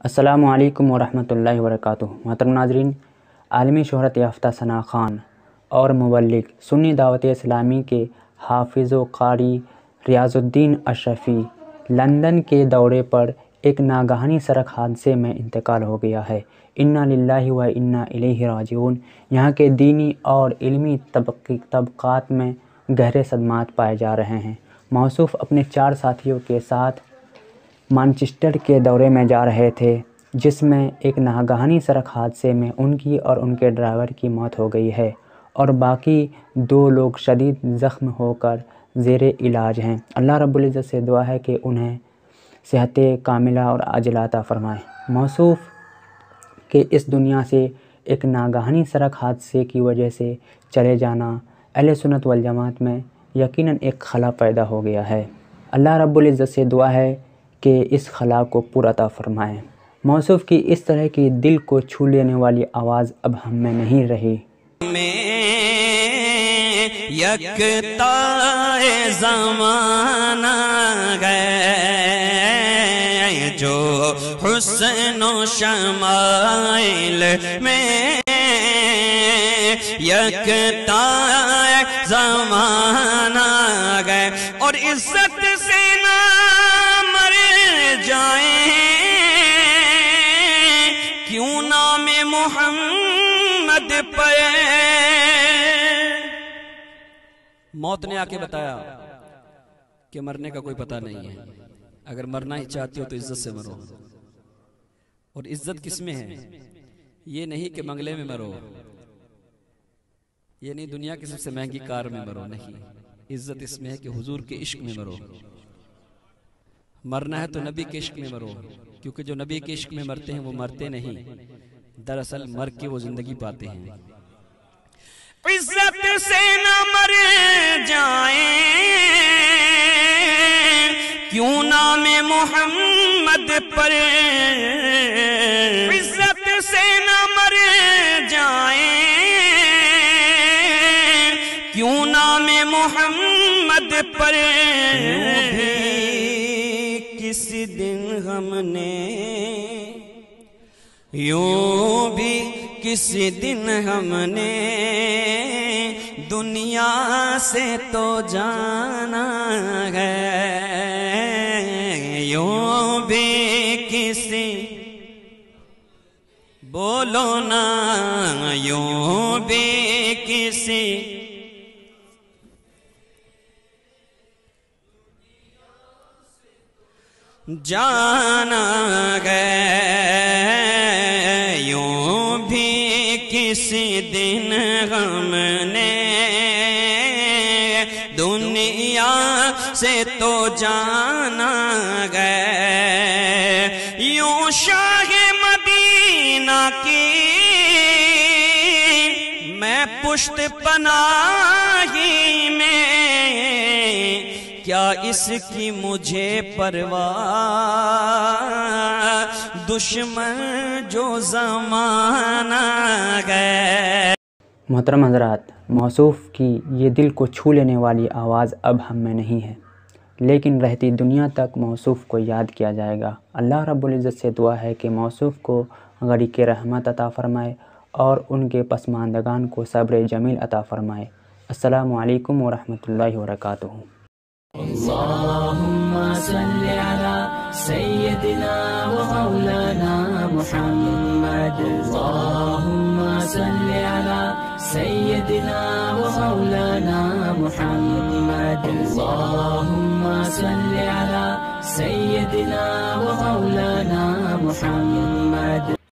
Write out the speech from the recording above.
السلام علیکم ورحمۃ اللہ وبرکاتہ۔ محترم ناظرین، عالمی شہرت یافتہ ثنا خان اور مبلغ سنی دعوت اسلامی کے حافظ و قاری ریاض الدین اشرفی لندن کے دورے پر ایک ناگہانی سڑک حادثے میں انتقال ہو گیا ہے۔ انا للہ و انا الیہ راجعون۔ یہاں کے دینی اور علمی طبقات میں گہرے صدمات پائے جا رہے ہیں۔ موصوف اپنے 4 ساتھیوں کے ساتھ مانچسٹر کے دورے میں جا رہے تھے، جس میں ایک ناگہانی سڑک حادثے میں ان کی اور ان کے ڈرائیور کی موت ہو گئی ہے اور باقی 2 لوگ شدید زخم ہو کر زیر علاج ہیں۔ اللہ رب العزت سے دعا ہے کہ انہیں صحت کاملہ اور عاجلہ عطا فرمائے۔ موصوف کے اس دنیا سے ایک ناگہانی سڑک حادثے کی وجہ سے چلے جانا اہل سنت والجماعت میں یقیناً ایک خلا پیدا ہو گیا ہے۔ اللہ رب العزت سے دعا ہے کہ اس خلا کو پورا عطا فرمائے۔ موصوف کی اس طرح کی دل کو چھو لینے والی آواز اب ہم میں نہیں رہی۔ یکتا زمانہ گئے جو حسن و شمائل میں یکتا زمانہ گئے اور عزت سے نہ مر جائیں کیوں نام محمد پہ۔ موت نے آ کے بتایا کہ مرنے کا کوئی پتہ نہیں ہے، اگر مرنا ہی چاہتے ہو تو عزت سے مرو۔ اور عزت کس میں ہے؟ یہ نہیں کہ بنگلے میں مرو، یہ نہیں دنیا کی سب سے مہنگی کار میں مرو، نہیں، عزت اس میں ہے کہ حضور کے عشق میں مرو۔ مرنا ہے تو نبی کے عشق میں مرو، کیونکہ جو نبی کے عشق میں مرتے ہیں وہ مرتے نہیں، دراصل مر کے وہ زندگی پاتے ہیں۔ عزت سے نہ مر جائیں کیوں نام محمد پر، عزت سے نہ مر جائیں کیوں نام محمد پر۔ کسی دن ہم نے یوں بھی کسی دن ہم نے دنیا سے تو جانا ہے، یوں بھی کسی بولو نا یوں بھی کسی جانا ہے، یوں بھی کسی دن ہم نے دنیا سے تو جانا ہے، یوں شاہ مدینہ کی میں پشت پناہی میں، کیا اس کی مجھے پرواہ دشمن جو زمانہ گئے۔ محترم حضرات، موصوف کی یہ دل کو چھو لینے والی آواز اب ہم میں نہیں ہے، لیکن رہتی دنیا تک موصوف کو یاد کیا جائے گا۔ اللہ رب العزت سے دعا ہے کہ موصوف کو غریق رحمت عطا فرمائے اور ان کے پسماندگان کو صبر جمیل عطا فرمائے۔ السلام علیکم ورحمۃ اللہ وبرکاتہ۔ اللهم صل على سيدنا ومولانا محمد، اللهم صل على سيدنا ومولانا محمد، اللهم صل على سيدنا ومولانا محمد۔